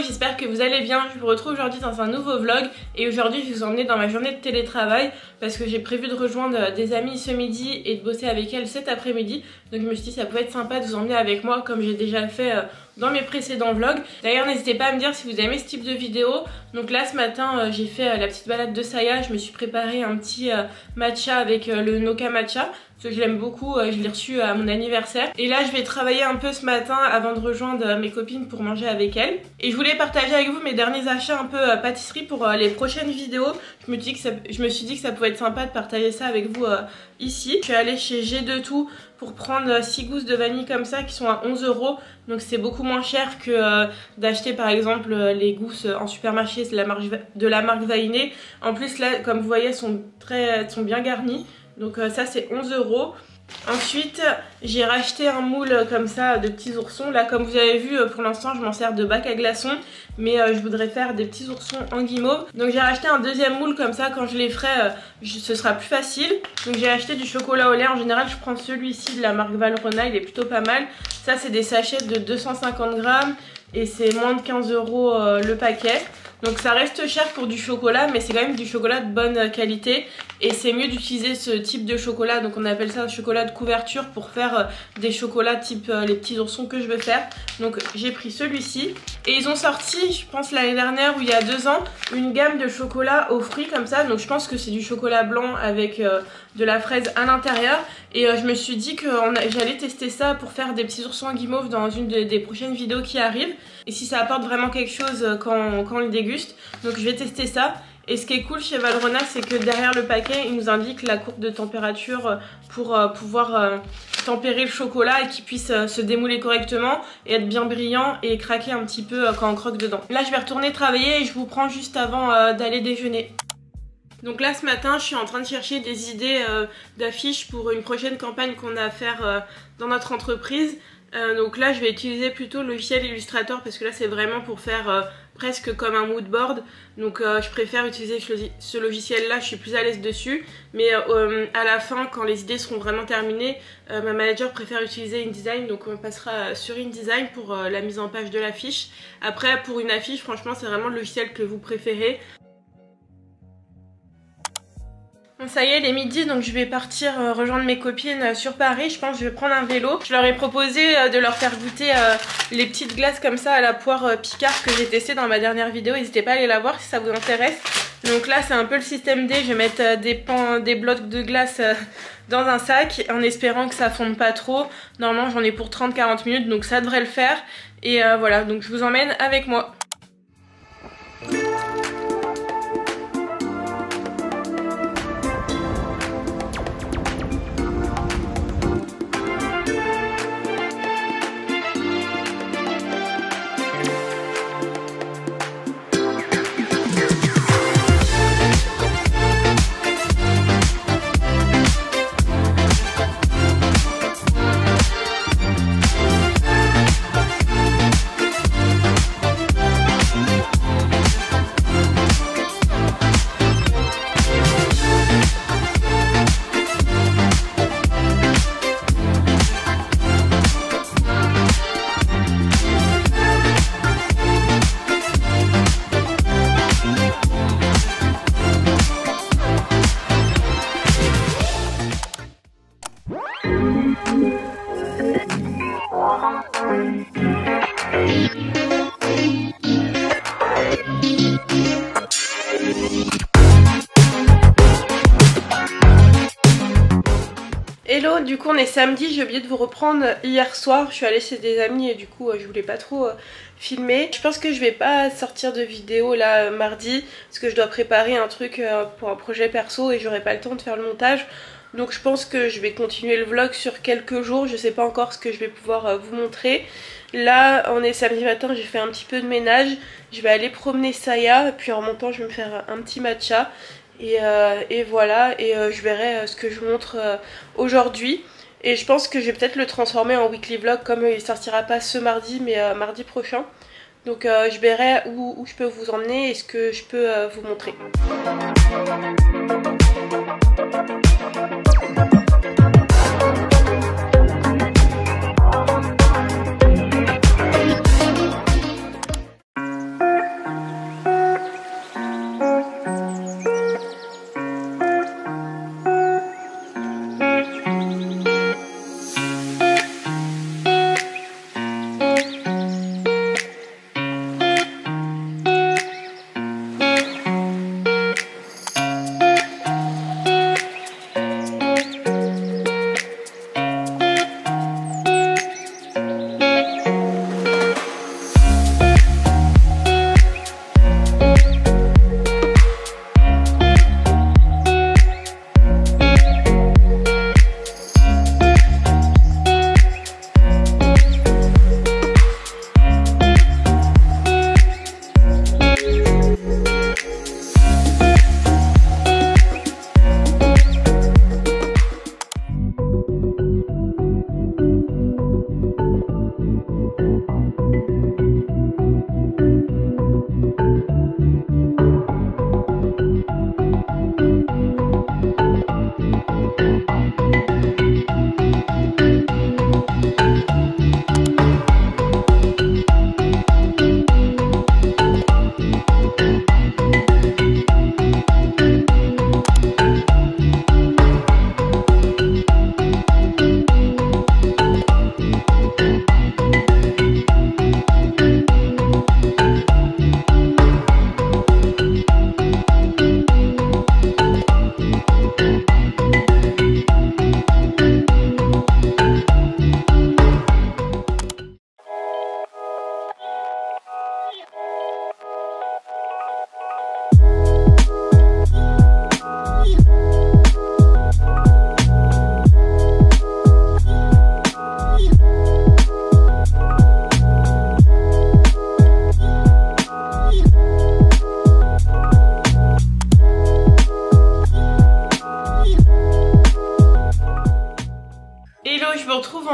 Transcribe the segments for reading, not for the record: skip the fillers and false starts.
j'espère que vous allez bien. Je vous retrouve aujourd'hui dans un nouveau vlog et aujourd'hui je vais vous emmener dans ma journée de télétravail parce que j'ai prévu de rejoindre des amies ce midi et de bosser avec elles cet après-midi. Donc je me suis dit ça pouvait être sympa de vous emmener avec moi comme j'ai déjà fait dans mes précédents vlogs. D'ailleurs n'hésitez pas à me dire si vous aimez ce type de vidéo. Donc là ce matin j'ai fait la petite balade de Saya, je me suis préparé un petit matcha avec le Noka Matcha. Parce que je l'aime beaucoup, je l'ai reçu à mon anniversaire. Et là je vais travailler un peu ce matin avant de rejoindre mes copines pour manger avec elles. Et je voulais partager avec vous mes derniers achats un peu pâtisserie pour les prochaines vidéos. Je me suis dit que ça pouvait être sympa de partager ça avec vous ici. Je suis allée chez G2Tout pour prendre 6 gousses de vanille comme ça qui sont à 11 €. Donc c'est beaucoup moins cher que d'acheter par exemple les gousses en supermarché de la marque Vainé. En plus là comme vous voyez elles sont bien garnies. Donc ça c'est 11 €. Ensuite j'ai racheté un moule comme ça de petits oursons. Là comme vous avez vu pour l'instant je m'en sers de bac à glaçons. Mais je voudrais faire des petits oursons en guimauve. Donc j'ai racheté un deuxième moule comme ça, quand je les ferai ce sera plus facile. Donc j'ai acheté du chocolat au lait. En général je prends celui-ci de la marque Valrhona, il est plutôt pas mal. Ça c'est des sachets de 250 grammes et c'est moins de 15 € le paquet. Donc ça reste cher pour du chocolat mais c'est quand même du chocolat de bonne qualité. Et c'est mieux d'utiliser ce type de chocolat, donc on appelle ça un chocolat de couverture pour faire des chocolats type les petits oursons que je veux faire. Donc j'ai pris celui-ci. Et ils ont sorti, je pense l'année dernière ou il y a 2 ans, une gamme de chocolat aux fruits comme ça. Donc je pense que c'est du chocolat blanc avec de la fraise à l'intérieur. Et je me suis dit que j'allais tester ça pour faire des petits oursons en guimauve dans une des prochaines vidéos qui arrivent. Et si ça apporte vraiment quelque chose quand on le déguste. Donc je vais tester ça. Et ce qui est cool chez Valrhona, c'est que derrière le paquet, il nous indique la courbe de température pour pouvoir tempérer le chocolat et qu'il puisse se démouler correctement et être bien brillant et craquer un petit peu quand on croque dedans. Là, je vais retourner travailler et je vous prends juste avant d'aller déjeuner. Donc là, ce matin, je suis en train de chercher des idées d'affiches pour une prochaine campagne qu'on a à faire dans notre entreprise. Donc là je vais utiliser plutôt le logiciel Illustrator parce que là c'est vraiment pour faire presque comme un mood board. Donc je préfère utiliser ce logiciel là, je suis plus à l'aise dessus. Mais à la fin quand les idées seront vraiment terminées, ma manager préfère utiliser InDesign. Donc on passera sur InDesign pour la mise en page de l'affiche. Après pour une affiche franchement c'est vraiment le logiciel que vous préférez. Bon, ça y est, il est midi, donc je vais partir rejoindre mes copines sur Paris. Je pense que je vais prendre un vélo. Je leur ai proposé de leur faire goûter les petites glaces comme ça à la poire Picard que j'ai testé dans ma dernière vidéo. N'hésitez pas à aller la voir si ça vous intéresse. Donc là, c'est un peu le système D. Je vais mettre des blocs de glace dans un sac en espérant que ça fonde pas trop. Normalement, j'en ai pour 30-40 minutes, donc ça devrait le faire. Et voilà, donc je vous emmène avec moi. Hello, du coup on est samedi, j'ai oublié de vous reprendre hier soir, je suis allée chez des amis et du coup je voulais pas trop filmer. Je pense que je vais pas sortir de vidéo là mardi parce que je dois préparer un truc pour un projet perso et j'aurai pas le temps de faire le montage. Donc je pense que je vais continuer le vlog sur quelques jours, je sais pas encore ce que je vais pouvoir vous montrer. Là on est samedi matin, j'ai fait un petit peu de ménage, je vais aller promener Saya puis en remontant je vais me faire un petit matcha. Et voilà, et je verrai ce que je vous montre aujourd'hui. Et je pense que je vais peut-être le transformer en weekly vlog comme il sortira pas ce mardi mais mardi prochain. Donc je verrai où je peux vous emmener et ce que je peux vous montrer.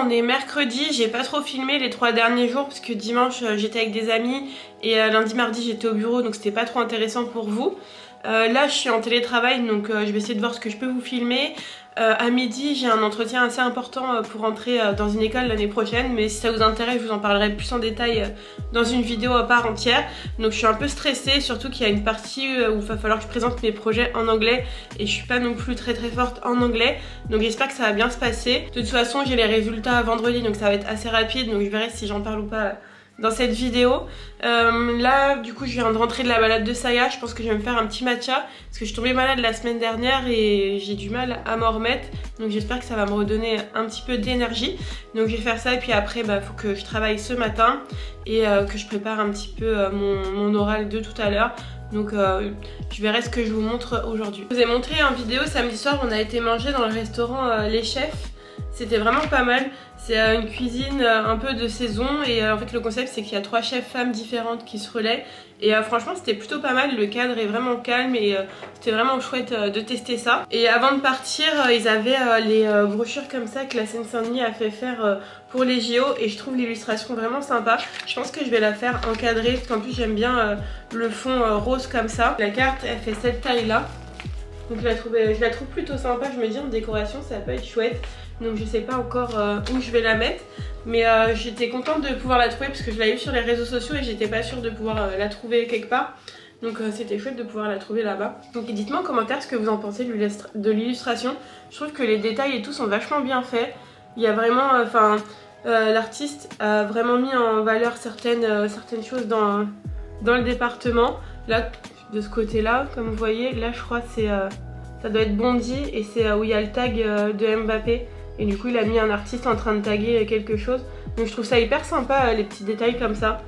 on est mercredi, j'ai pas trop filmé les 3 derniers jours parce que dimanche j'étais avec des amis et lundi mardi j'étais au bureau donc c'était pas trop intéressant pour vous. Là je suis en télétravail donc je vais essayer de voir ce que je peux vous filmer. À midi j'ai un entretien assez important pour entrer dans une école l'année prochaine, mais si ça vous intéresse je vous en parlerai plus en détail dans une vidéo à part entière. Donc je suis un peu stressée, surtout qu'il y a une partie où il va falloir que je présente mes projets en anglais et je suis pas non plus très forte en anglais, donc j'espère que ça va bien se passer. De toute façon j'ai les résultats vendredi donc ça va être assez rapide, donc je verrai si j'en parle ou pas dans cette vidéo. Là du coup je viens de rentrer de la balade de Saya, je pense que je vais me faire un petit matcha parce que je suis tombée malade la semaine dernière et j'ai du mal à m'en remettre, donc j'espère que ça va me redonner un petit peu d'énergie. Donc je vais faire ça et puis après faut que je travaille ce matin et que je prépare un petit peu mon oral de tout à l'heure. Donc je verrai ce que je vous montre aujourd'hui. Je vous ai montré en vidéo samedi soir, on a été manger dans le restaurant Les Chefs. C'était vraiment pas mal, c'est une cuisine un peu de saison et en fait le concept c'est qu'il y a 3 chefs femmes différentes qui se relaient et franchement c'était plutôt pas mal, le cadre est vraiment calme et c'était vraiment chouette de tester ça. Et avant de partir ils avaient les brochures comme ça que la Seine-Saint-Denis a fait faire pour les JO et je trouve l'illustration vraiment sympa. Je pense que je vais la faire encadrée parce qu'en plus j'aime bien le fond rose comme ça. La carte elle fait cette taille là. Donc je la trouve plutôt sympa, je me dis en décoration ça peut être chouette. Donc je sais pas encore où je vais la mettre, mais j'étais contente de pouvoir la trouver parce que je l'ai eu sur les réseaux sociaux et j'étais pas sûre de pouvoir la trouver quelque part. Donc c'était chouette de pouvoir la trouver là-bas. Donc dites-moi en commentaire ce que vous en pensez de l'illustration. Je trouve que les détails et tout sont vachement bien faits. Il y a vraiment, l'artiste a vraiment mis en valeur certaines choses dans le département. Là, de ce côté-là, comme vous voyez, là je crois c'est ça doit être Bondy et c'est où il y a le tag de Mbappé. Et du coup il a mis un artiste en train de taguer quelque chose. Donc je trouve ça hyper sympa les petits détails comme ça.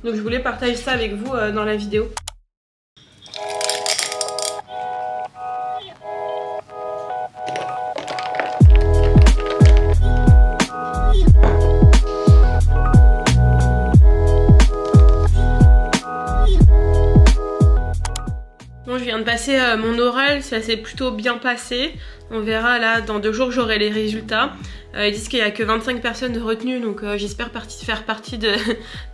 Donc je voulais partager ça avec vous dans la vidéo. Bon, je viens de passer mon oral, ça s'est plutôt bien passé. On verra là, dans 2 jours j'aurai les résultats. Ils disent qu'il n'y a que 25 personnes de retenues, donc j'espère faire partie de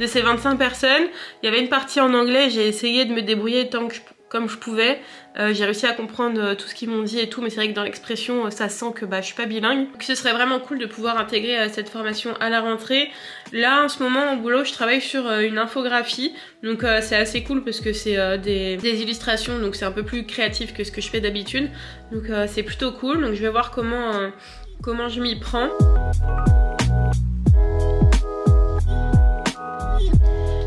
ces 25 personnes. Il y avait une partie en anglais, j'ai essayé de me débrouiller comme je pouvais. J'ai réussi à comprendre tout ce qu'ils m'ont dit et tout, mais c'est vrai que dans l'expression ça sent que je suis pas bilingue. Donc ce serait vraiment cool de pouvoir intégrer cette formation à la rentrée. Là en ce moment au boulot je travaille sur une infographie, donc c'est assez cool parce que c'est des illustrations, donc c'est un peu plus créatif que ce que je fais d'habitude. Donc c'est plutôt cool, donc je vais voir comment je m'y prends.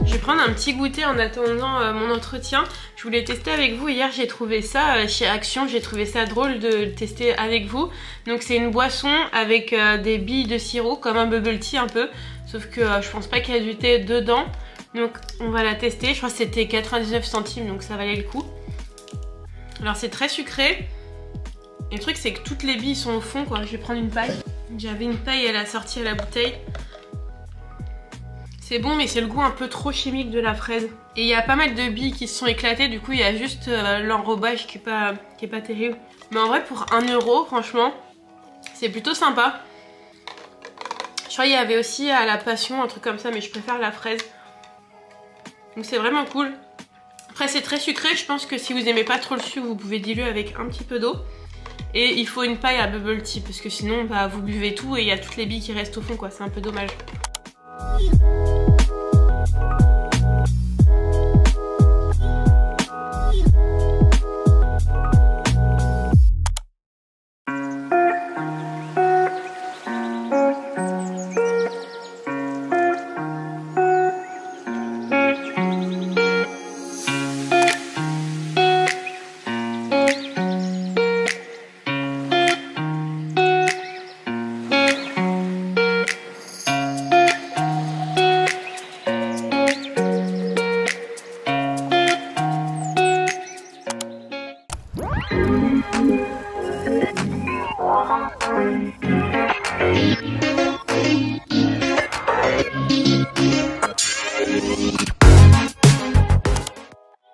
Je vais prendre un petit goûter en attendant mon entretien. Je voulais tester avec vous. Hier j'ai trouvé ça chez Action, j'ai trouvé ça drôle de le tester avec vous. Donc c'est une boisson avec des billes de sirop, comme un bubble tea un peu. Sauf que je pense pas qu'il y a du thé dedans. Donc on va la tester. Je crois que c'était 99 centimes donc ça valait le coup. Alors c'est très sucré. Et le truc c'est que toutes les billes sont au fond quoi. Je vais prendre une paille. J'avais une paille à la sortie à la bouteille. C'est bon mais c'est le goût un peu trop chimique de la fraise. Et il y a pas mal de billes qui se sont éclatées, du coup il y a juste l'enrobage qui est pas terrible. Mais en vrai pour 1 € franchement c'est plutôt sympa. Je crois qu'il y avait aussi à la passion un truc comme ça mais je préfère la fraise. Donc c'est vraiment cool. Après c'est très sucré, je pense que si vous aimez pas trop le sucre vous pouvez diluer avec un petit peu d'eau. Et il faut une paille à bubble tea parce que sinon vous buvez tout et il y a toutes les billes qui restent au fond quoi, c'est un peu dommage.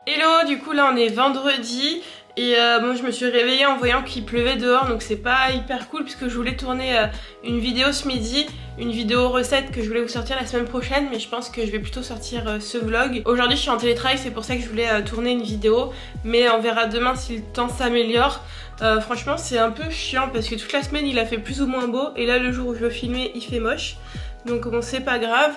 Hello, du coup là on est vendredi Et bon, je me suis réveillée en voyant qu'il pleuvait dehors, donc c'est pas hyper cool puisque je voulais tourner une vidéo ce midi, une vidéo recette que je voulais vous sortir la semaine prochaine, mais je pense que je vais plutôt sortir ce vlog. Aujourd'hui je suis en télétravail, c'est pour ça que je voulais tourner une vidéo, mais on verra demain si le temps s'améliore. Franchement c'est un peu chiant parce que toute la semaine il a fait plus ou moins beau et là le jour où je veux filmer il fait moche. Donc bon, c'est pas grave.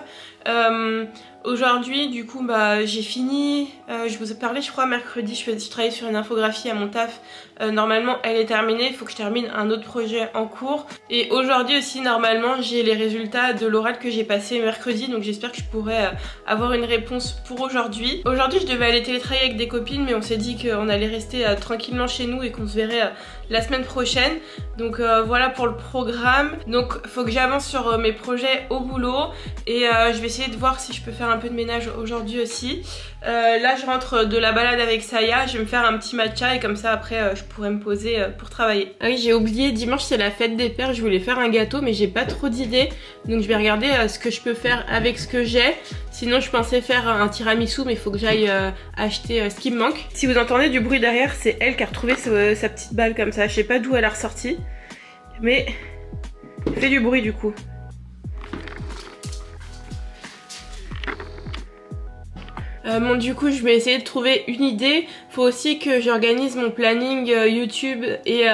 Aujourd'hui du coup bah j'ai fini, je vous ai parlé je crois mercredi, je travaillais sur une infographie à mon taf. Normalement elle est terminée, il faut que je termine un autre projet en cours. Et aujourd'hui aussi normalement j'ai les résultats de l'oral que j'ai passé mercredi, donc j'espère que je pourrai avoir une réponse pour aujourd'hui. Aujourd'hui je devais aller télétravailler avec des copines, mais on s'est dit qu'on allait rester tranquillement chez nous et qu'on se verrait la semaine prochaine. Donc voilà pour le programme. Donc faut que j'avance sur mes projets au boulot et je vais essayer de voir si je peux faire un peu de ménage aujourd'hui aussi. Là je rentre de la balade avec Saya, je vais me faire un petit matcha et comme ça après je pourrai me poser pour travailler. Ah oui, j'ai oublié, dimanche c'est la fête des pères, je voulais faire un gâteau mais j'ai pas trop d'idées, donc je vais regarder ce que je peux faire avec ce que j'ai. Sinon je pensais faire un tiramisu mais il faut que j'aille acheter ce qui me manque. Si vous entendez du bruit derrière, c'est elle qui a retrouvé sa petite balle comme ça, je sais pas d'où elle a ressorti mais elle fait du bruit du coup. Bon du coup je vais essayer de trouver une idée. Faut aussi que j'organise mon planning YouTube et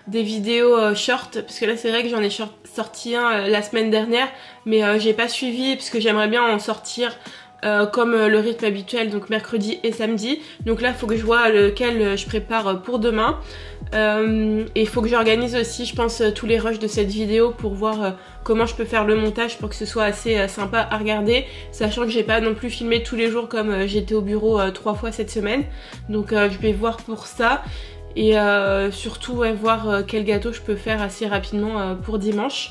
des vidéos short, parce que là c'est vrai que j'en ai sorti un la semaine dernière mais j'ai pas suivi parce que j'aimerais bien en sortir comme le rythme habituel, donc mercredi et samedi. Donc là il faut que je vois lequel je prépare pour demain. Et il faut que j'organise aussi je pense tous les rushs de cette vidéo pour voir comment je peux faire le montage pour que ce soit assez sympa à regarder, sachant que j'ai pas non plus filmé tous les jours comme j'étais au bureau 3 fois cette semaine. Donc je vais voir pour ça et surtout voir quel gâteau je peux faire assez rapidement pour dimanche.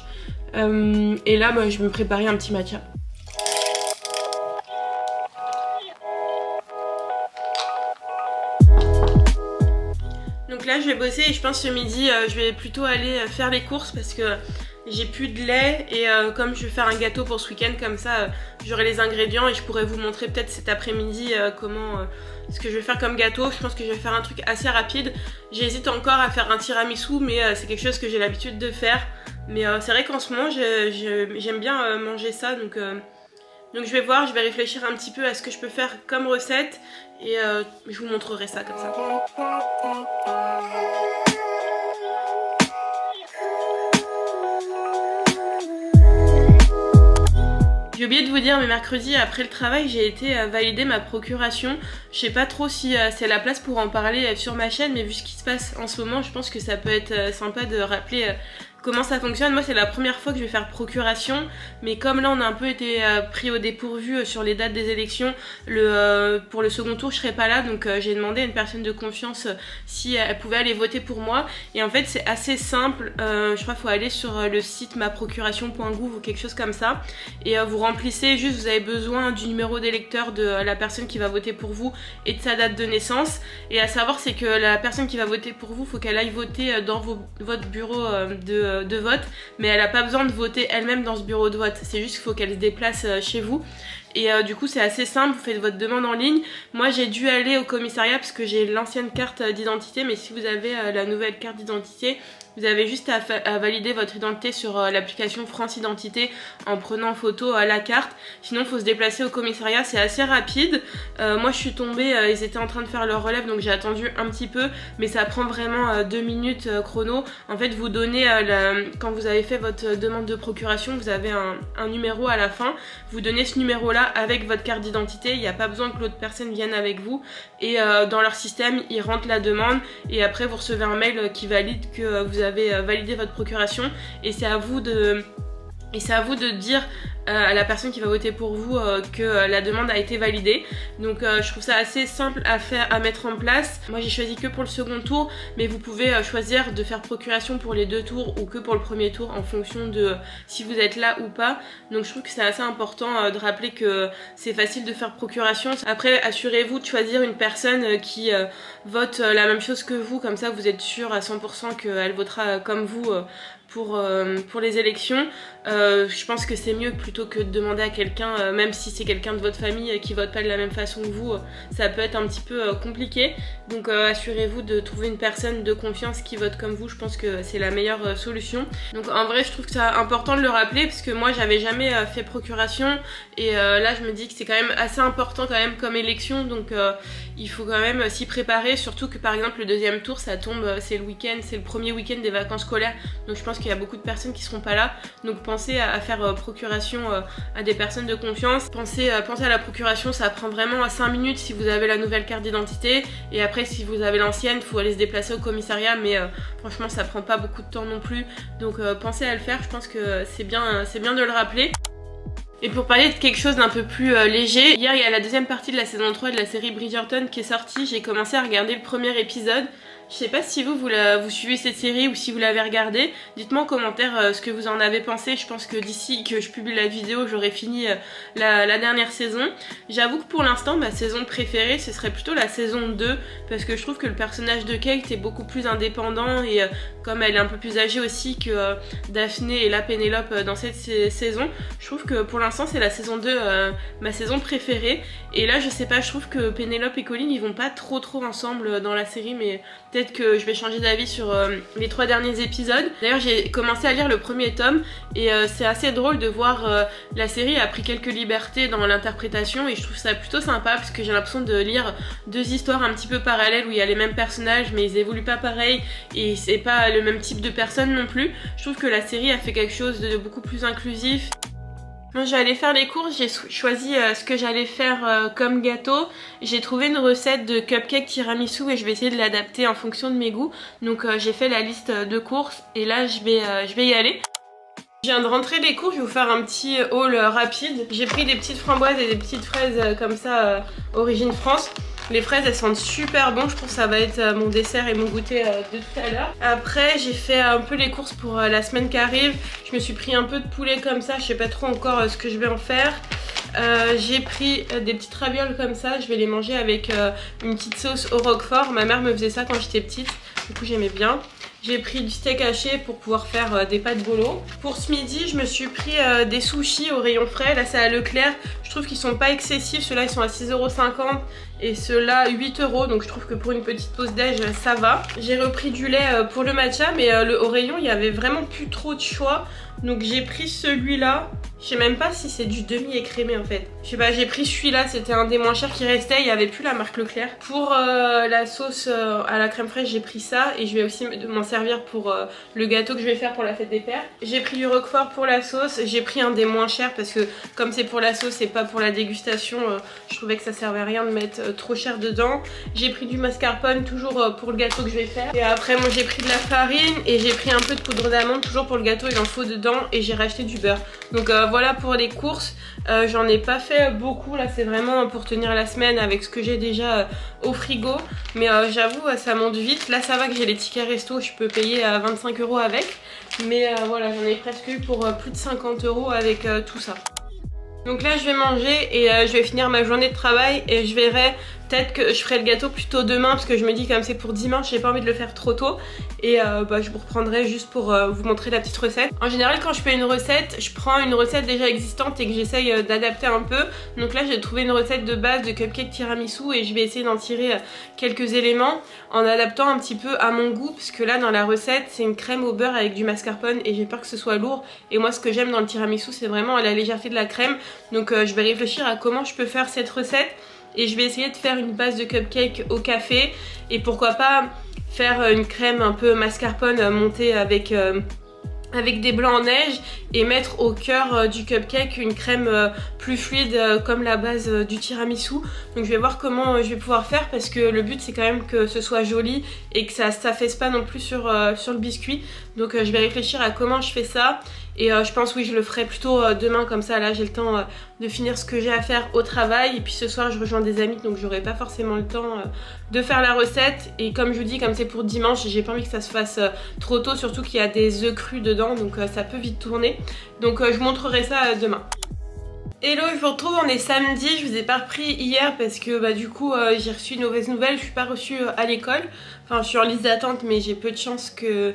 Et là je vais me préparer un petit matcha. Donc là je vais bosser et je pense ce midi je vais plutôt aller faire les courses parce que j'ai plus de lait et comme je vais faire un gâteau pour ce week-end, comme ça j'aurai les ingrédients et je pourrais vous montrer peut-être cet après-midi comment ce que je vais faire comme gâteau. Je pense que je vais faire un truc assez rapide. J'hésite encore à faire un tiramisu mais c'est quelque chose que j'ai l'habitude de faire. Mais c'est vrai qu'en ce moment j'aime bien manger ça, donc je vais voir, je vais réfléchir un petit peu à ce que je peux faire comme recette et je vous montrerai ça comme ça. J'ai oublié de vous dire, mais mercredi après le travail j'ai été valider ma procuration. Je sais pas trop si c'est la place pour en parler sur ma chaîne, mais vu ce qui se passe en ce moment je pense que ça peut être sympa de rappeler comment ça fonctionne. Moi c'est la première fois que je vais faire procuration, mais comme là on a un peu été pris au dépourvu sur les dates des élections, pour le second tour je serai pas là, donc j'ai demandé à une personne de confiance si elle pouvait aller voter pour moi. Et en fait c'est assez simple, je crois qu'il faut aller sur le site maprocuration.gouv ou quelque chose comme ça et vous remplissez juste, vous avez besoin du numéro d'électeur de la personne qui va voter pour vous et de sa date de naissance. Et à savoir c'est que la personne qui va voter pour vous, faut qu'elle aille voter dans votre bureau de vote, mais elle n'a pas besoin de voter elle-même dans ce bureau de vote, c'est juste qu'il faut qu'elle se déplace chez vous. Et du coup c'est assez simple, vous faites votre demande en ligne. Moi j'ai dû aller au commissariat parce que j'ai l'ancienne carte d'identité, mais si vous avez la nouvelle carte d'identité, vous avez juste à valider votre identité sur l'application France Identité en prenant en photo la carte. Sinon il faut se déplacer au commissariat, c'est assez rapide. Moi je suis tombée, ils étaient en train de faire leur relève donc j'ai attendu un petit peu, mais ça prend vraiment 2 minutes chrono. En fait vous donnez, quand vous avez fait votre demande de procuration, vous avez un numéro à la fin. Vous donnez ce numéro là avec votre carte d'identité, il n'y a pas besoin que l'autre personne vienne avec vous. Et dans leur système ils rentrent la demande et après vous recevez un mail qui valide que vous avez validé votre procuration. Et c'est à vous de dire à la personne qui va voter pour vous que la demande a été validée. Donc je trouve ça assez simple à mettre en place. Moi j'ai choisi que pour le second tour, mais vous pouvez choisir de faire procuration pour les 2 tours ou que pour le premier tour en fonction de si vous êtes là ou pas. Donc je trouve que c'est assez important de rappeler que c'est facile de faire procuration. Après assurez-vous de choisir une personne qui vote la même chose que vous, comme ça vous êtes sûr à 100% qu'elle votera comme vous pour les élections. Je pense que c'est mieux plutôt que de demander à quelqu'un, même si c'est quelqu'un de votre famille qui vote pas de la même façon que vous, ça peut être un petit peu compliqué. Donc assurez-vous de trouver une personne de confiance qui vote comme vous, je pense que c'est la meilleure solution. Donc en vrai je trouve que c'est important de le rappeler parce que moi j'avais jamais fait procuration et là je me dis que c'est quand même assez important quand même comme élection, donc il faut quand même s'y préparer, surtout que par exemple le deuxième tour ça tombe, c'est le week-end, c'est le premier week-end des vacances scolaires, donc je pense qu'il y a beaucoup de personnes qui seront pas là, donc pensez à faire procuration à des personnes de confiance. Pensez à la procuration, ça prend vraiment 5 minutes si vous avez la nouvelle carte d'identité, et après si vous avez l'ancienne, il faut aller se déplacer au commissariat, mais franchement ça prend pas beaucoup de temps non plus, donc pensez à le faire, je pense que c'est bien de le rappeler. Et pour parler de quelque chose d'un peu plus léger, hier il y a la deuxième partie de la saison 3 de la série Bridgerton qui est sortie, j'ai commencé à regarder le premier épisode. Je sais pas si vous suivez cette série ou si vous l'avez regardée, dites-moi en commentaire ce que vous en avez pensé. Je pense que d'ici que je publie la vidéo j'aurai fini la dernière saison. J'avoue que pour l'instant ma saison préférée ce serait plutôt la saison 2, parce que je trouve que le personnage de Kate est beaucoup plus indépendant et comme elle est un peu plus âgée aussi que Daphné et la Pénélope dans cette saison, je trouve que pour l'instant c'est la saison 2 ma saison préférée. Et là je sais pas, je trouve que Pénélope et Colin ils vont pas trop ensemble dans la série, mais peut-être que je vais changer d'avis sur les 3 derniers épisodes. D'ailleurs j'ai commencé à lire le premier tome et c'est assez drôle de voir la série a pris quelques libertés dans l'interprétation et je trouve ça plutôt sympa parce que j'ai l'impression de lire 2 histoires un petit peu parallèles où il y a les mêmes personnages mais ils évoluent pas pareil et c'est pas le même type de personne non plus. Je trouve que la série a fait quelque chose de beaucoup plus inclusif. Moi je vais aller faire les courses, j'ai choisi ce que j'allais faire comme gâteau. J'ai trouvé une recette de cupcake tiramisu et je vais essayer de l'adapter en fonction de mes goûts. Donc j'ai fait la liste de courses et là je vais y aller. Je viens de rentrer des courses, je vais vous faire un petit haul rapide. J'ai pris des petites framboises et des petites fraises comme ça, origine France. Les fraises elles sentent super bon, je pense que ça va être mon dessert et mon goûter de tout à l'heure. Après j'ai fait un peu les courses pour la semaine qui arrive. Je me suis pris un peu de poulet comme ça, je sais pas trop encore ce que je vais en faire. J'ai pris des petites ravioles comme ça, je vais les manger avec une petite sauce au roquefort. Ma mère me faisait ça quand j'étais petite, du coup j'aimais bien. J'ai pris du steak haché pour pouvoir faire des pâtes bolo. Pour ce midi, je me suis pris des sushis au rayon frais. Là, c'est à Leclerc. Je trouve qu'ils sont pas excessifs. Ceux-là, ils sont à 6,50 € et ceux-là, 8 €. Donc, je trouve que pour une petite pause déj, ça va. J'ai repris du lait pour le matcha, mais au rayon, il y avait vraiment plus trop de choix. Donc, j'ai pris celui-là. Je sais même pas si c'est du demi-écrémé en fait. Je sais pas, j'ai pris celui-là, c'était un des moins chers qui restait, il n'y avait plus la marque Leclerc. Pour la sauce à la crème fraîche, j'ai pris ça et je vais aussi m'en servir pour le gâteau que je vais faire pour la fête des pères. J'ai pris du roquefort pour la sauce, j'ai pris un des moins chers parce que comme c'est pour la sauce et pas pour la dégustation, je trouvais que ça servait à rien de mettre trop cher dedans. J'ai pris du mascarpone toujours pour le gâteau que je vais faire. Et après moi j'ai pris de la farine et j'ai pris un peu de poudre d'amande toujours pour le gâteau, il en faut dedans, et j'ai racheté du beurre. Donc voilà pour les courses. J'en ai pas fait beaucoup, là c'est vraiment pour tenir la semaine avec ce que j'ai déjà au frigo, mais j'avoue ça monte vite. Là ça va que j'ai les tickets resto, je peux payer 25 € avec, mais voilà, j'en ai presque eu pour plus de 50 € avec tout ça. Donc là je vais manger et je vais finir ma journée de travail et je verrai, peut-être que je ferai le gâteau plutôt demain parce que je me dis comme c'est pour dimanche, j'ai pas envie de le faire trop tôt. Et je vous reprendrai juste pour vous montrer la petite recette. En général quand je fais une recette, je prends une recette déjà existante et que j'essaye d'adapter un peu. Donc là j'ai trouvé une recette de base de cupcake tiramisu et je vais essayer d'en tirer quelques éléments en adaptant un petit peu à mon goût. Parce que là dans la recette c'est une crème au beurre avec du mascarpone et j'ai peur que ce soit lourd. Et moi ce que j'aime dans le tiramisu c'est vraiment la légèreté de la crème. Donc je vais réfléchir à comment je peux faire cette recette. Et je vais essayer de faire une base de cupcake au café et pourquoi pas faire une crème un peu mascarpone montée avec des blancs en neige et mettre au cœur du cupcake une crème plus fluide comme la base du tiramisu. Donc je vais voir comment je vais pouvoir faire parce que le but c'est quand même que ce soit joli et que ça s'affaisse pas non plus sur le biscuit. Donc je vais réfléchir à comment je fais ça. Et je pense oui je le ferai plutôt demain, comme ça là j'ai le temps de finir ce que j'ai à faire au travail. Et puis ce soir je rejoins des amis donc j'aurai pas forcément le temps de faire la recette. Et comme je vous dis, comme c'est pour dimanche, j'ai pas envie que ça se fasse trop tôt, surtout qu'il y a des œufs crus dedans donc ça peut vite tourner. Donc je vous montrerai ça demain. Hello, je vous retrouve, on est samedi, je vous ai pas repris hier parce que du coup j'ai reçu une mauvaise nouvelle, je suis pas reçue à l'école. Enfin je suis en liste d'attente mais j'ai peu de chance que...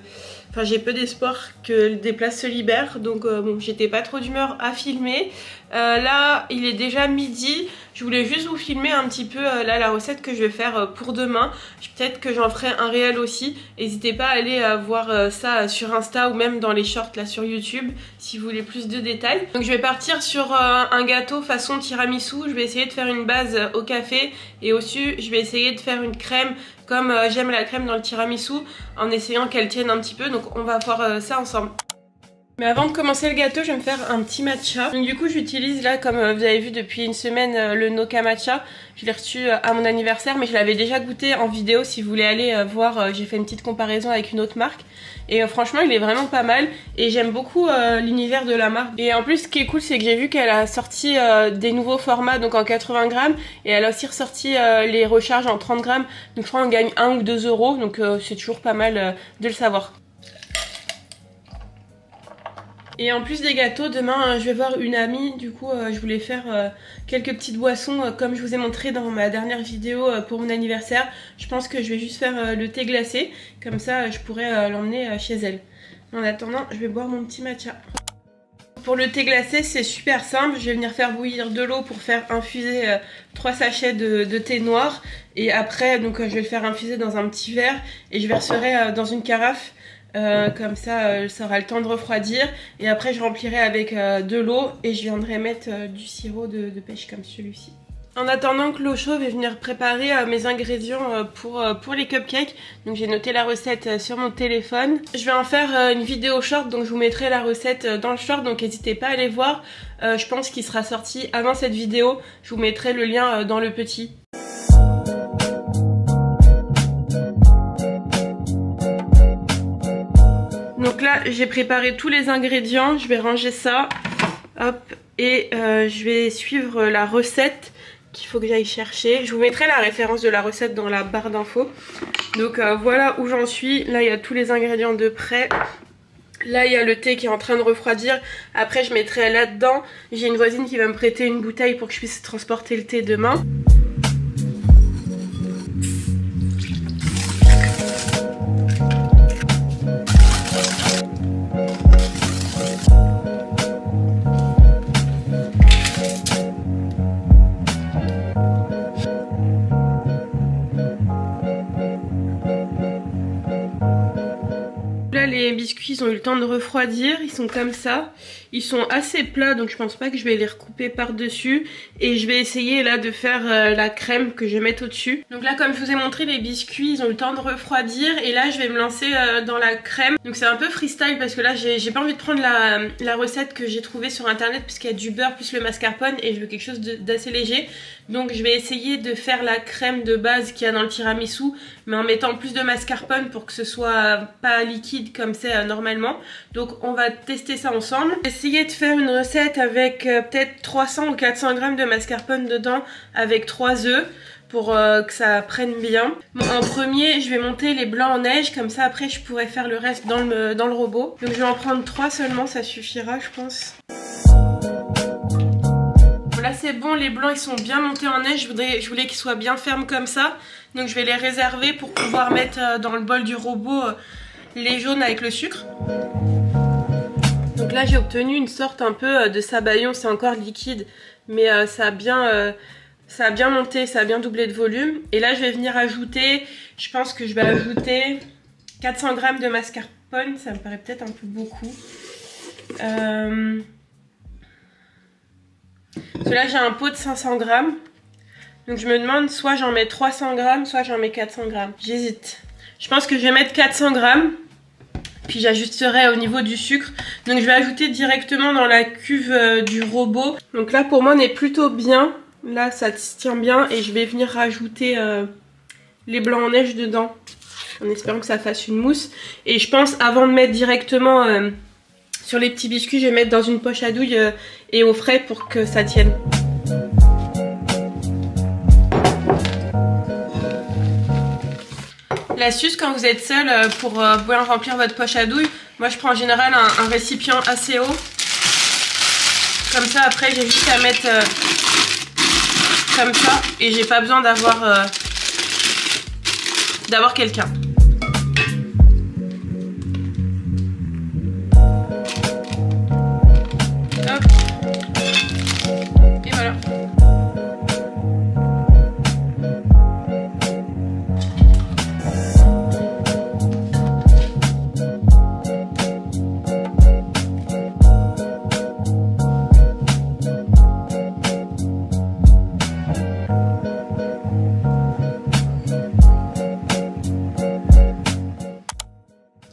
Enfin j'ai peu d'espoir que des places se libèrent. Donc bon, j'étais pas trop d'humeur à filmer. Là il est déjà midi, je voulais juste vous filmer un petit peu là la recette que je vais faire pour demain. Peut-être que j'en ferai un réel aussi. N'hésitez pas à aller voir ça sur Insta ou même dans les shorts là sur YouTube si vous voulez plus de détails. Donc je vais partir sur un gâteau façon tiramisu. Je vais essayer de faire une base au café et au-dessus je vais essayer de faire une crème comme j'aime la crème dans le tiramisu en essayant qu'elle tienne un petit peu. Donc on va voir ça ensemble. Mais avant de commencer le gâteau, je vais me faire un petit matcha. Donc du coup j'utilise là, comme vous avez vu depuis une semaine, le Noka Matcha. Je l'ai reçu à mon anniversaire mais je l'avais déjà goûté en vidéo. Si vous voulez aller voir, j'ai fait une petite comparaison avec une autre marque. Et franchement il est vraiment pas mal et j'aime beaucoup l'univers de la marque. Et en plus ce qui est cool c'est que j'ai vu qu'elle a sorti des nouveaux formats, donc en 80 grammes. Et elle a aussi ressorti les recharges en 30 grammes. Donc je crois qu'on gagne 1 ou 2 euros, donc c'est toujours pas mal de le savoir. Et en plus des gâteaux, demain je vais voir une amie, du coup je voulais faire quelques petites boissons comme je vous ai montré dans ma dernière vidéo pour mon anniversaire. Je pense que je vais juste faire le thé glacé, comme ça je pourrais l'emmener chez elle. En attendant, je vais boire mon petit matcha. Pour le thé glacé c'est super simple, je vais venir faire bouillir de l'eau pour faire infuser 3 sachets de thé noir. Et après donc je vais le faire infuser dans un petit verre et je verserai dans une carafe. Comme ça ça aura le temps de refroidir et après je remplirai avec de l'eau et je viendrai mettre du sirop de pêche comme celui-ci. En attendant que l'eau chaude, je vais venir préparer mes ingrédients pour les cupcakes. Donc j'ai noté la recette sur mon téléphone. Je vais en faire une vidéo short, donc je vous mettrai la recette dans le short, donc n'hésitez pas à aller voir. Je pense qu'il sera sorti avant cette vidéo, je vous mettrai le lien dans le petit. Donc là j'ai préparé tous les ingrédients, je vais ranger ça, hop, et je vais suivre la recette qu'il faut que j'aille chercher. Je vous mettrai la référence de la recette dans la barre d'infos. Donc voilà où j'en suis, là il y a tous les ingrédients de prêt. Là il y a le thé qui est en train de refroidir, après je mettrai là-dedans. J'ai une voisine qui va me prêter une bouteille pour que je puisse transporter le thé demain. Les biscuits ils ont eu le temps de refroidir, ils sont comme ça, ils sont assez plats donc je pense pas que je vais les recouper par dessus et je vais essayer là de faire la crème que je vais mettre au dessus. Donc là comme je vous ai montré les biscuits ils ont eu le temps de refroidir et là je vais me lancer dans la crème. Donc c'est un peu freestyle parce que là j'ai pas envie de prendre la recette que j'ai trouvée sur internet puisqu'il y a du beurre plus le mascarpone et je veux quelque chose d'assez léger. Donc je vais essayer de faire la crème de base qu'il y a dans le tiramisu mais en mettant plus de mascarpone pour que ce soit pas liquide comme c'est normalement. Donc on va tester ça ensemble. Essayer de faire une recette avec peut-être 300 ou 400 grammes de mascarpone dedans avec 3 œufs pour que ça prenne bien. Bon, en premier je vais monter les blancs en neige, comme ça après je pourrai faire le reste dans le robot. Donc je vais en prendre 3 seulement, ça suffira je pense. Là c'est bon, les blancs ils sont bien montés en neige, je voulais qu'ils soient bien fermes comme ça. Donc je vais les réserver pour pouvoir mettre dans le bol du robot les jaunes avec le sucre. Donc là j'ai obtenu une sorte un peu de sabayon, c'est encore liquide mais ça a bien monté, ça a bien doublé de volume. Et là je vais venir ajouter, je pense que je vais ajouter 400 grammes de mascarpone, ça me paraît peut-être un peu beaucoup. Parce que là j'ai un pot de 500 grammes. Donc je me demande soit j'en mets 300 grammes, soit j'en mets 400 grammes. J'hésite. Je pense que je vais mettre 400 grammes. Puis j'ajusterai au niveau du sucre. Donc je vais ajouter directement dans la cuve du robot. Donc là pour moi on est plutôt bien. Là ça se tient bien. Et je vais venir rajouter les blancs en neige dedans. En espérant que ça fasse une mousse. Et je pense avant de mettre directement sur les petits biscuits, je vais mettre dans une poche à douille et au frais pour que ça tienne. L'astuce quand vous êtes seul pour bien remplir votre poche à douille, moi je prends en général un récipient assez haut. Comme ça après j'ai juste à mettre comme ça et j'ai pas besoin d'avoir quelqu'un. Hop. Et voilà.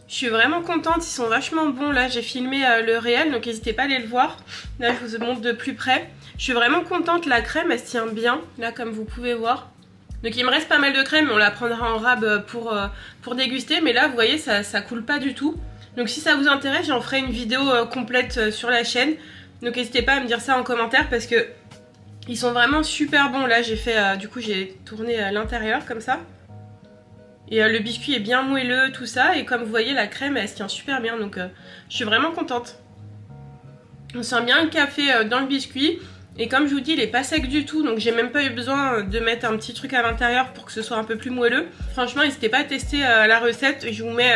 Je suis vraiment contente, ils sont vachement bons. Là j'ai filmé le réel, donc n'hésitez pas à aller le voir. Là je vous montre de plus près. Je suis vraiment contente, la crème elle se tient bien, là comme vous pouvez voir. Donc il me reste pas mal de crème, on la prendra en rab pour déguster. Mais là vous voyez ça coule pas du tout. Donc si ça vous intéresse j'en ferai une vidéo complète sur la chaîne. Donc n'hésitez pas à me dire ça en commentaire parce que ils sont vraiment super bons. Là j'ai fait, du coup j'ai tourné à l'intérieur comme ça. Et le biscuit est bien moelleux, tout ça. Et comme vous voyez, la crème, elle se tient super bien. Donc, je suis vraiment contente. On sent bien le café dans le biscuit. Et comme je vous dis, il est pas sec du tout. Donc, j'ai même pas eu besoin de mettre un petit truc à l'intérieur pour que ce soit un peu plus moelleux. Franchement, n'hésitez pas à tester la recette. Je vous mets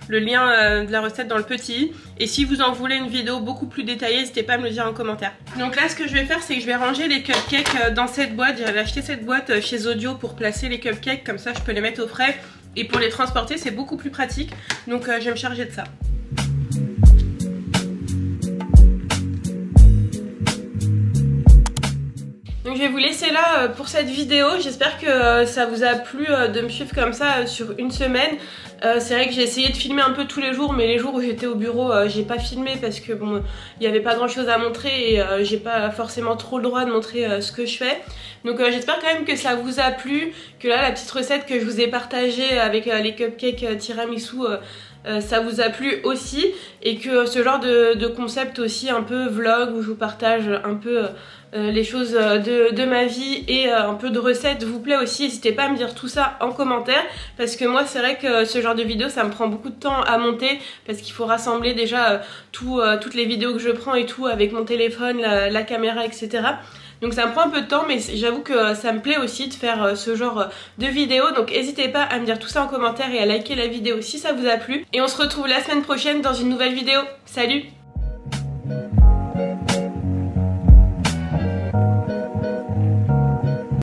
le lien de la recette dans le petit. Et si vous en voulez une vidéo beaucoup plus détaillée, n'hésitez pas à me le dire en commentaire. Donc là, ce que je vais faire, c'est que je vais ranger les cupcakes dans cette boîte. J'avais acheté cette boîte chez Audio pour placer les cupcakes. Comme ça, je peux les mettre au frais. Et pour les transporter, c'est beaucoup plus pratique. Donc, je vais me charger de ça. Donc je vais vous laisser là pour cette vidéo. J'espère que ça vous a plu de me suivre comme ça sur une semaine. C'est vrai que j'ai essayé de filmer un peu tous les jours, mais les jours où j'étais au bureau, j'ai pas filmé parce que bon, il n'y avait pas grand chose à montrer et j'ai pas forcément trop le droit de montrer ce que je fais. Donc j'espère quand même que ça vous a plu, que là la petite recette que je vous ai partagée avec les cupcakes tiramisu, ça vous a plu aussi, et que ce genre de concept aussi un peu vlog où je vous partage un peu les choses de ma vie et un peu de recettes vous plaît aussi. N'hésitez pas à me dire tout ça en commentaire parce que moi c'est vrai que ce genre de vidéo ça me prend beaucoup de temps à monter parce qu'il faut rassembler déjà toutes les vidéos que je prends et tout avec mon téléphone, la caméra, etc. Donc ça me prend un peu de temps, mais j'avoue que ça me plaît aussi de faire ce genre de vidéo. Donc n'hésitez pas à me dire tout ça en commentaire et à liker la vidéo si ça vous a plu. Et on se retrouve la semaine prochaine dans une nouvelle vidéo. Salut!